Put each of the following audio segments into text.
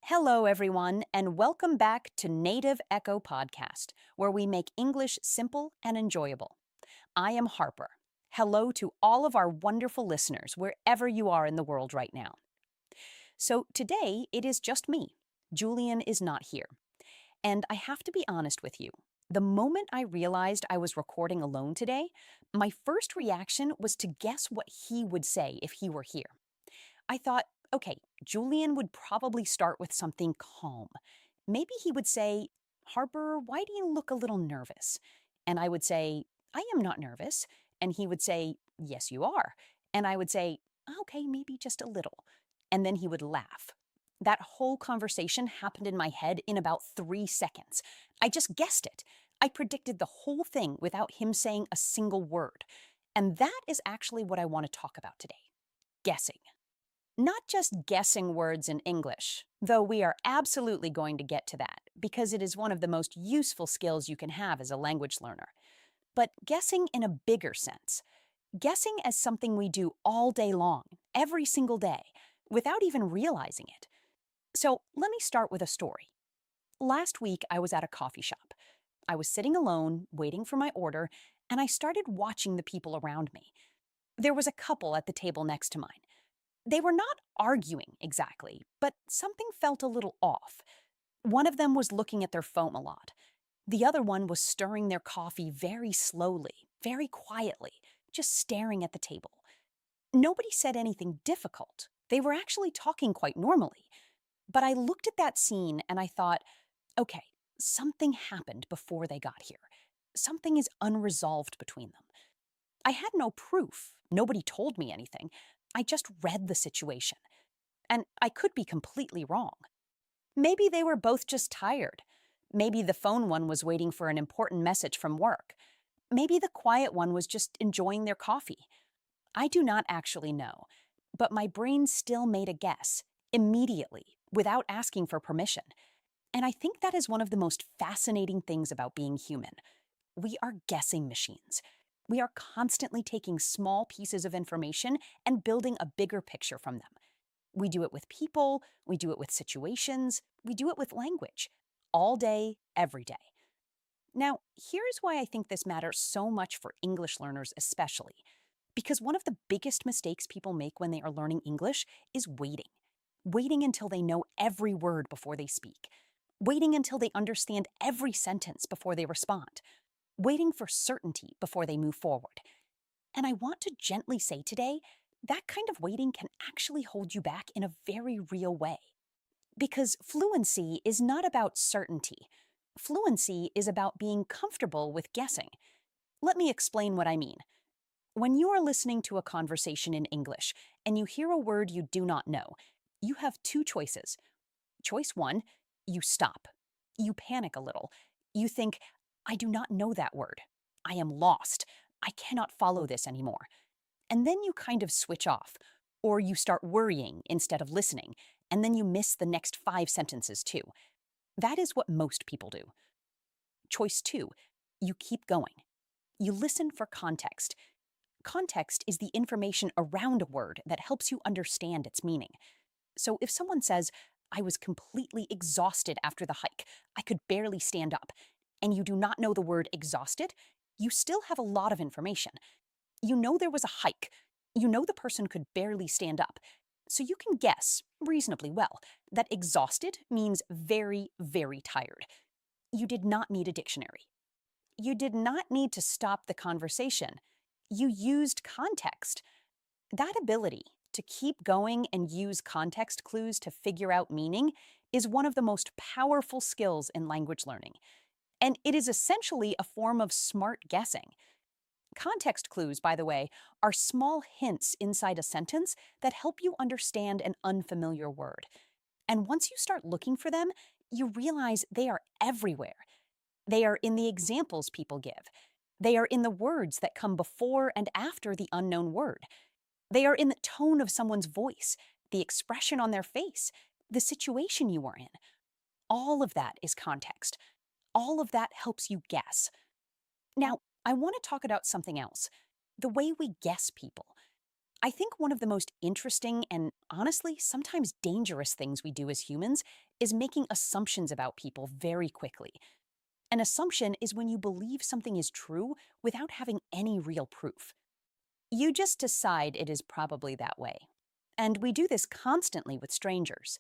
Hello, everyone, and welcome back to Native Echo Podcast, where we make English simple and enjoyable. I am Harper. Hello to all of our wonderful listeners, wherever you are in the world right now. So, today it is just me. Julian is not here. And I have to be honest with you. The moment I realized I was recording alone today, my first reaction was to guess what he would say if he were here. I thought, okay, Julian would probably start with something calm. Maybe he would say, Harper, why do you look a little nervous? And I would say, I am not nervous. And he would say, yes, you are. And I would say, okay, maybe just a little. And then he would laugh. That whole conversation happened in my head in about 3 seconds. I just guessed it. I predicted the whole thing without him saying a single word. And that is actually what I want to talk about today. Guessing. Not just guessing words in English, though we are absolutely going to get to that because it is one of the most useful skills you can have as a language learner, but guessing in a bigger sense. Guessing as something we do all day long, every single day, without even realizing it. So let me start with a story. Last week, I was at a coffee shop. I was sitting alone, waiting for my order, and I started watching the people around me. There was a couple at the table next to mine. They were not arguing exactly, but something felt a little off. One of them was looking at their phone a lot. The other one was stirring their coffee very slowly, very quietly, just staring at the table. Nobody said anything difficult. They were actually talking quite normally. But I looked at that scene and I thought, okay, something happened before they got here. Something is unresolved between them. I had no proof. Nobody told me anything. I just read the situation. And I could be completely wrong. Maybe they were both just tired. Maybe the phone one was waiting for an important message from work. Maybe the quiet one was just enjoying their coffee. I do not actually know, but my brain still made a guess, immediately, without asking for permission. And I think that is one of the most fascinating things about being human. We are guessing machines. We are constantly taking small pieces of information and building a bigger picture from them. We do it with people, we do it with situations, we do it with language, all day, every day. Now, here's why I think this matters so much for English learners especially. Because one of the biggest mistakes people make when they are learning English is waiting. Waiting until they know every word before they speak. Waiting until they understand every sentence before they respond. Waiting for certainty before they move forward. And I want to gently say today, that kind of waiting can actually hold you back in a very real way. Because fluency is not about certainty. Fluency is about being comfortable with guessing. Let me explain what I mean. When you are listening to a conversation in English and you hear a word you do not know, you have two choices. Choice one, you stop. You panic a little. You think, I do not know that word. I am lost. I cannot follow this anymore. And then you kind of switch off, or you start worrying instead of listening, and then you miss the next 5 sentences too. That is what most people do. Choice two, you keep going. You listen for context. Context is the information around a word that helps you understand its meaning. So if someone says, I was completely exhausted after the hike, I could barely stand up, and you do not know the word exhausted, you still have a lot of information. You know there was a hike. You know the person could barely stand up. So you can guess, reasonably well, that exhausted means very, very tired. You did not need a dictionary. You did not need to stop the conversation. You used context. That ability to keep going and use context clues to figure out meaning is one of the most powerful skills in language learning. And it is essentially a form of smart guessing. Context clues, by the way, are small hints inside a sentence that help you understand an unfamiliar word. And once you start looking for them, you realize they are everywhere. They are in the examples people give. They are in the words that come before and after the unknown word. They are in the tone of someone's voice, the expression on their face, the situation you are in. All of that is context. All of that helps you guess. Now, I want to talk about something else, the way we guess people. I think one of the most interesting and honestly sometimes dangerous things we do as humans is making assumptions about people very quickly. An assumption is when you believe something is true without having any real proof. You just decide it is probably that way. And we do this constantly with strangers.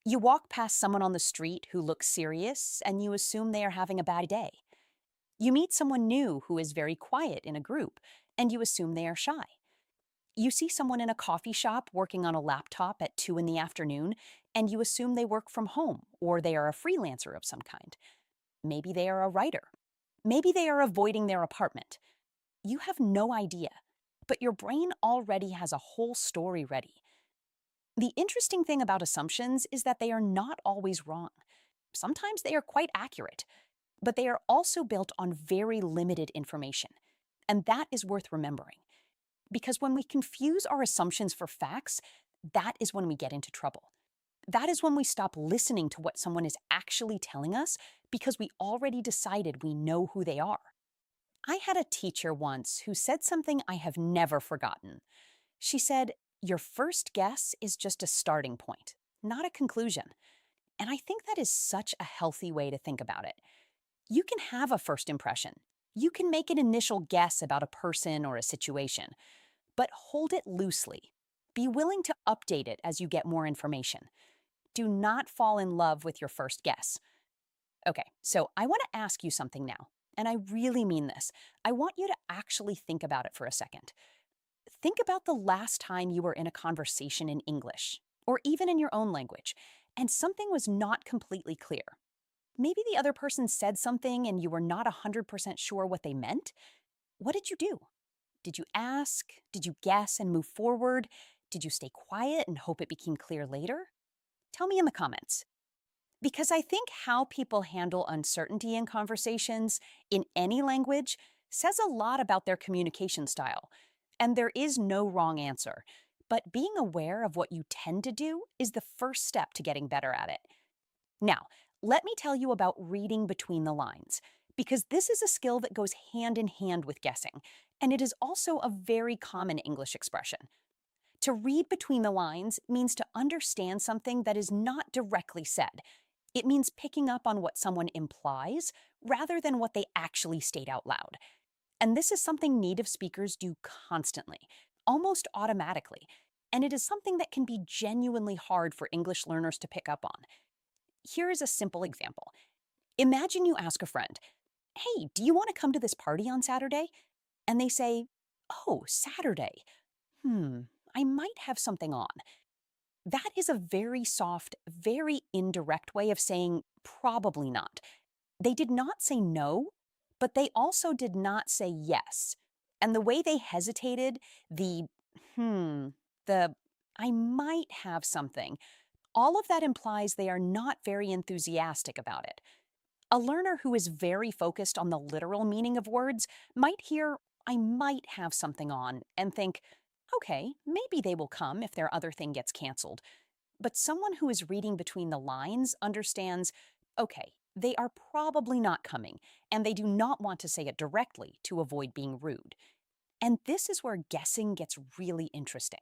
You walk past someone on the street who looks serious and you assume they are having a bad day. You meet someone new who is very quiet in a group and you assume they are shy. You see someone in a coffee shop working on a laptop at 2 in the afternoon and you assume they work from home or they are a freelancer of some kind. Maybe they are a writer. Maybe they are avoiding their apartment. You have no idea, but your brain already has a whole story ready. The interesting thing about assumptions is that they are not always wrong. Sometimes they are quite accurate, but they are also built on very limited information. And that is worth remembering. Because when we confuse our assumptions for facts, that is when we get into trouble. That is when we stop listening to what someone is actually telling us because we already decided we know who they are. I had a teacher once who said something I have never forgotten. She said, "Your first guess is just a starting point, not a conclusion." And I think that is such a healthy way to think about it. You can have a first impression. You can make an initial guess about a person or a situation, but hold it loosely. Be willing to update it as you get more information. Do not fall in love with your first guess. Okay, so I want to ask you something now, and I really mean this. I want you to actually think about it for a second. Think about the last time you were in a conversation in English, or even in your own language, and something was not completely clear. Maybe the other person said something and you were not 100% sure what they meant. What did you do? Did you ask? Did you guess and move forward? Did you stay quiet and hope it became clear later? Tell me in the comments. Because I think how people handle uncertainty in conversations, in any language, says a lot about their communication style. And there is no wrong answer. But being aware of what you tend to do is the first step to getting better at it. Now, let me tell you about reading between the lines, because this is a skill that goes hand in hand with guessing, and it is also a very common English expression. To read between the lines means to understand something that is not directly said. It means picking up on what someone implies rather than what they actually state out loud. And this is something native speakers do constantly, almost automatically. And it is something that can be genuinely hard for English learners to pick up on. Here is a simple example. Imagine you ask a friend, "Hey, do you want to come to this party on Saturday?" And they say, "Oh, Saturday. I might have something on." That is a very soft, very indirect way of saying probably not. They did not say no, but they also did not say yes. And the way they hesitated, the hmm, the I might have something, all of that implies they are not very enthusiastic about it. A learner who is very focused on the literal meaning of words might hear, "I might have something on," and think, "Okay, maybe they will come if their other thing gets canceled." But someone who is reading between the lines understands, okay, they are probably not coming, and they do not want to say it directly to avoid being rude. And this is where guessing gets really interesting.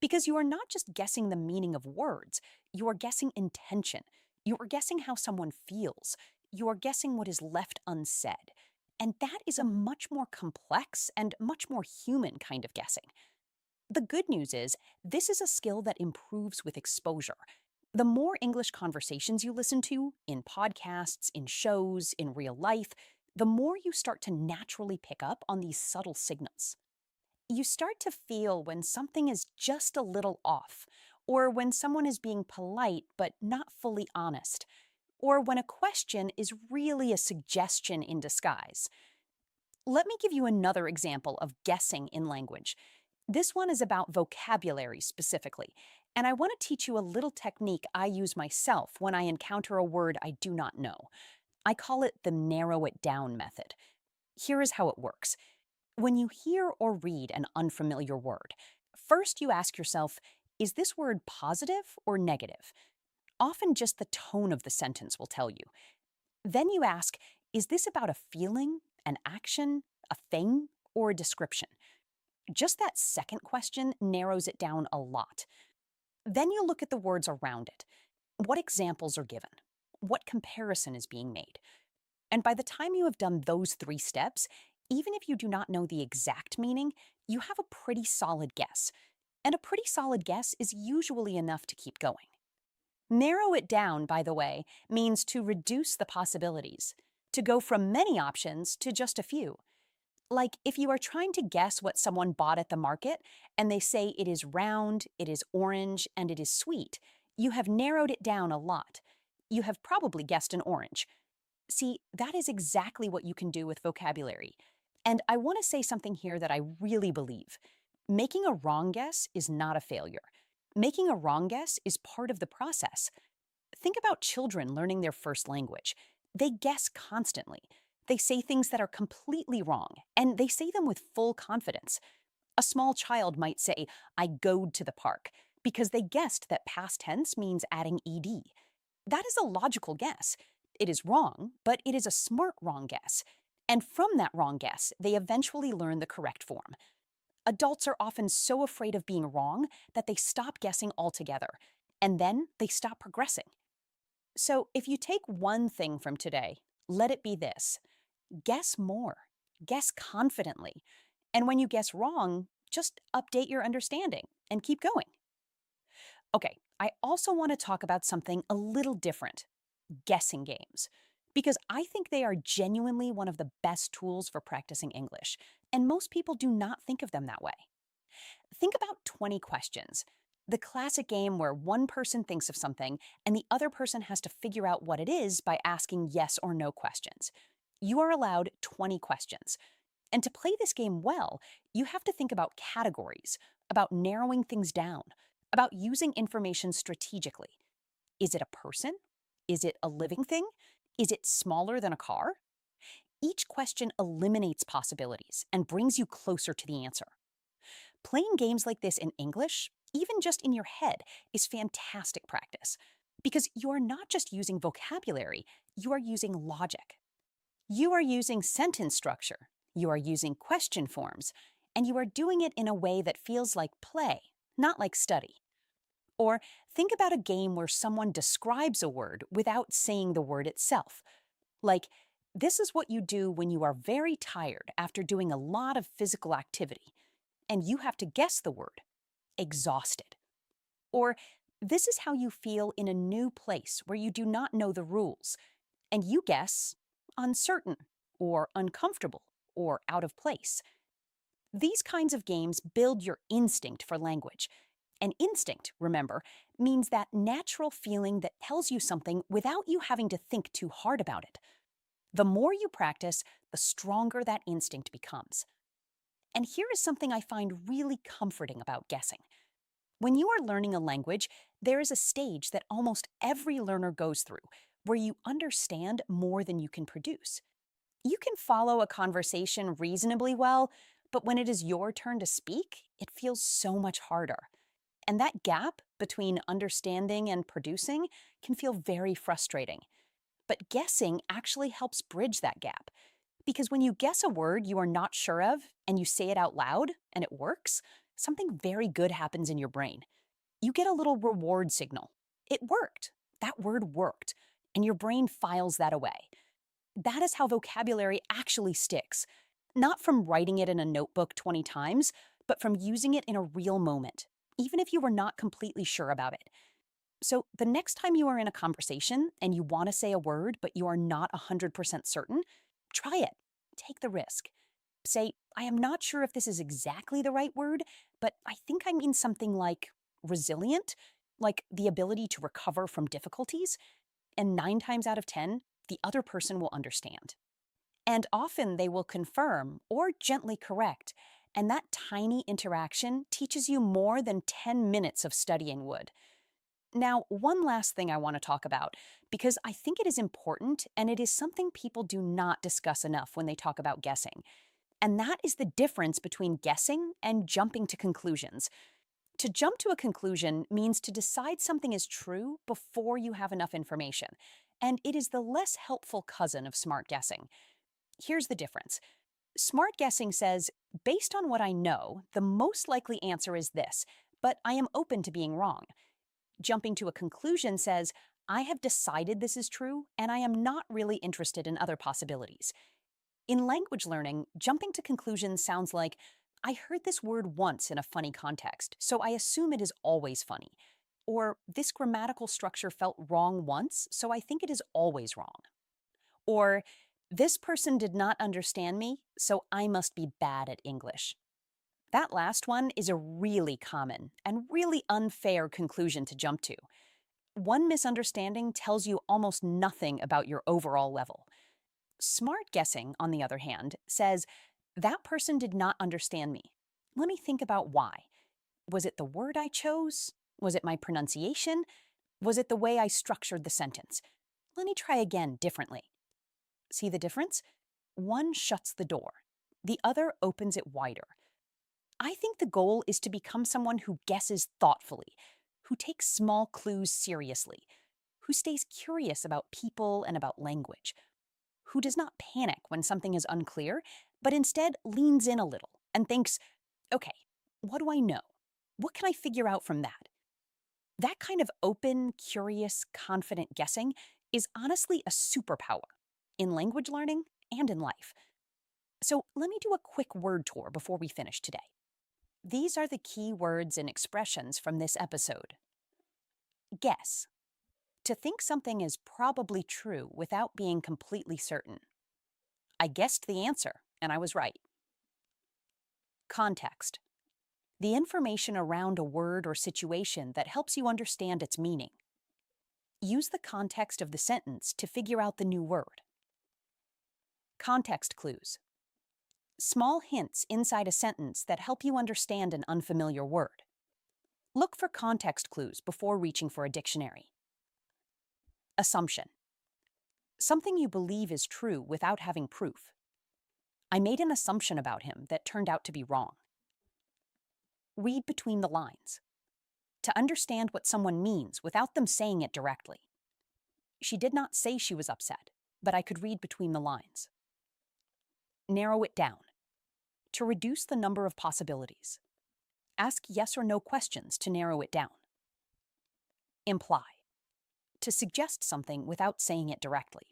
Because you are not just guessing the meaning of words, you are guessing intention. You are guessing how someone feels. You are guessing what is left unsaid. And that is a much more complex and much more human kind of guessing. The good news is, this is a skill that improves with exposure. The more English conversations you listen to, in podcasts, in shows, in real life, the more you start to naturally pick up on these subtle signals. You start to feel when something is just a little off, or when someone is being polite but not fully honest, or when a question is really a suggestion in disguise. Let me give you another example of guessing in language. This one is about vocabulary specifically, and I want to teach you a little technique I use myself when I encounter a word I do not know. I call it the narrow it down method. Here is how it works. When you hear or read an unfamiliar word, first you ask yourself, is this word positive or negative? Often just the tone of the sentence will tell you. Then you ask, is this about a feeling, an action, a thing, or a description? Just that second question narrows it down a lot. Then you look at the words around it. What examples are given? What comparison is being made? And by the time you have done those three steps, even if you do not know the exact meaning, you have a pretty solid guess. And a pretty solid guess is usually enough to keep going. Narrow it down, by the way, means to reduce the possibilities, to go from many options to just a few. Like if you are trying to guess what someone bought at the market and they say it is round, it is orange, and it is sweet, you have narrowed it down a lot. You have probably guessed an orange. See, that is exactly what you can do with vocabulary. And I want to say something here that I really believe. Making a wrong guess is not a failure. Making a wrong guess is part of the process. Think about children learning their first language. They guess constantly. They say things that are completely wrong, and they say them with full confidence. A small child might say, I goed to the park, because they guessed that past tense means adding ed. That is a logical guess. It is wrong, but it is a smart wrong guess. And from that wrong guess, they eventually learn the correct form. Adults are often so afraid of being wrong that they stop guessing altogether, and then they stop progressing. So if you take one thing from today, let it be this: guess more, guess confidently. And when you guess wrong, just update your understanding and keep going. Okay, I also want to talk about something a little different: guessing games. Because I think they are genuinely one of the best tools for practicing English, and most people do not think of them that way. Think about 20 questions, the classic game where one person thinks of something and the other person has to figure out what it is by asking yes or no questions. You are allowed 20 questions. And to play this game well, you have to think about categories, about narrowing things down, about using information strategically. Is it a person? Is it a living thing? Is it smaller than a car? Each question eliminates possibilities and brings you closer to the answer. Playing games like this in English, even just in your head, is fantastic practice because you are not just using vocabulary, you are using logic. You are using sentence structure, you are using question forms, and you are doing it in a way that feels like play, not like study. Or think about a game where someone describes a word without saying the word itself. Like, this is what you do when you are very tired after doing a lot of physical activity, and you have to guess the word: exhausted. Or, this is how you feel in a new place where you do not know the rules, and you guess uncertain, or uncomfortable, or out of place. These kinds of games build your instinct for language. And instinct, remember, means that natural feeling that tells you something without you having to think too hard about it. The more you practice, the stronger that instinct becomes. And here is something I find really comforting about guessing. When you are learning a language, there is a stage that almost every learner goes through where you understand more than you can produce. You can follow a conversation reasonably well, but when it is your turn to speak, it feels so much harder. And that gap between understanding and producing can feel very frustrating. But guessing actually helps bridge that gap. Because when you guess a word you are not sure of and you say it out loud and it works, something very good happens in your brain. You get a little reward signal. It worked. That word worked. And your brain files that away. That is how vocabulary actually sticks. Not from writing it in a notebook 20 times, but from using it in a real moment, even if you were not completely sure about it. So the next time you are in a conversation and you want to say a word but you are not 100% certain, try it. Take the risk. Say, I am not sure if this is exactly the right word, but I think I mean something like resilient, like the ability to recover from difficulties. And 9 times out of 10, the other person will understand. And often they will confirm or gently correct. And that tiny interaction teaches you more than 10 minutes of studying would. Now, one last thing I want to talk about, because I think it is important and it is something people do not discuss enough when they talk about guessing. And that is the difference between guessing and jumping to conclusions. To jump to a conclusion means to decide something is true before you have enough information, and it is the less helpful cousin of smart guessing. Here's the difference. Smart guessing says, based on what I know, the most likely answer is this, but I am open to being wrong. Jumping to a conclusion says, I have decided this is true, and I am not really interested in other possibilities. In language learning, jumping to conclusions sounds like, I heard this word once in a funny context, so I assume it is always funny. Or, this grammatical structure felt wrong once, so I think it is always wrong. Or, this person did not understand me, so I must be bad at English. That last one is a really common and really unfair conclusion to jump to. One misunderstanding tells you almost nothing about your overall level. Smart guessing, on the other hand, says, that person did not understand me. Let me think about why. Was it the word I chose? Was it my pronunciation? Was it the way I structured the sentence? Let me try again differently. See the difference? One shuts the door. The other opens it wider. I think the goal is to become someone who guesses thoughtfully, who takes small clues seriously, who stays curious about people and about language, who does not panic when something is unclear, but instead leans in a little and thinks, okay, what do I know? What can I figure out from that? That kind of open, curious, confident guessing is honestly a superpower in language learning and in life. So let me do a quick word tour before we finish today. These are the key words and expressions from this episode. Guess. To think something is probably true without being completely certain. I guessed the answer, and I was right. Context. The information around a word or situation that helps you understand its meaning. Use the context of the sentence to figure out the new word. Context clues. Small hints inside a sentence that help you understand an unfamiliar word. Look for context clues before reaching for a dictionary. Assumption. Something you believe is true without having proof. I made an assumption about him that turned out to be wrong. Read between the lines. To understand what someone means without them saying it directly. She did not say she was upset, but I could read between the lines. Narrow it down. To reduce the number of possibilities. Ask yes or no questions to narrow it down. Imply. To suggest something without saying it directly.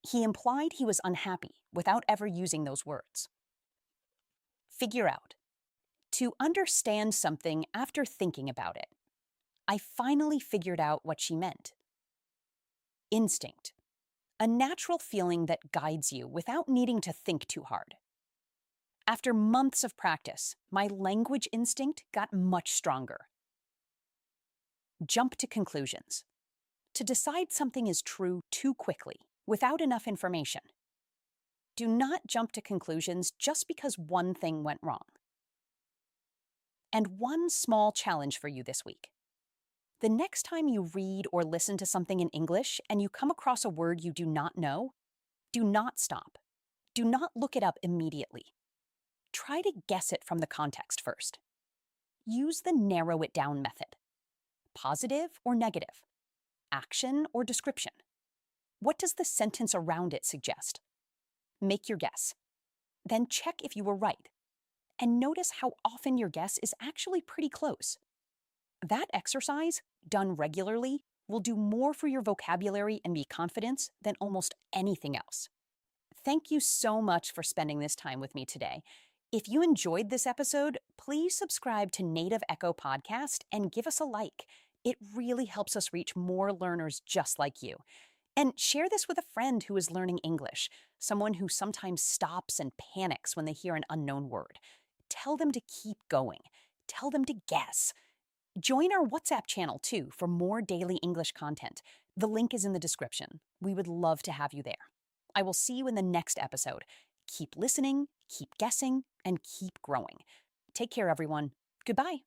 He implied he was unhappy without ever using those words. Figure out. To understand something after thinking about it. I finally figured out what she meant. Instinct. A natural feeling that guides you without needing to think too hard. After months of practice, my language instinct got much stronger. Jump to conclusions. To decide something is true too quickly, without enough information. Do not jump to conclusions just because one thing went wrong. And one small challenge for you this week. The next time you read or listen to something in English and you come across a word you do not know, do not stop. Do not look it up immediately. Try to guess it from the context first. Use the narrow it down method. Positive or negative? Action or description? What does the sentence around it suggest? Make your guess. Then check if you were right. And notice how often your guess is actually pretty close. That exercise, done regularly, will do more for your vocabulary and your confidence than almost anything else. Thank you so much for spending this time with me today. If you enjoyed this episode, please subscribe to Native Echo Podcast and give us a like. It really helps us reach more learners just like you. And share this with a friend who is learning English, someone who sometimes stops and panics when they hear an unknown word. Tell them to keep going. Tell them to guess. Join our WhatsApp channel, too, for more daily English content. The link is in the description. We would love to have you there. I will see you in the next episode. Keep listening, keep guessing, and keep growing. Take care, everyone. Goodbye.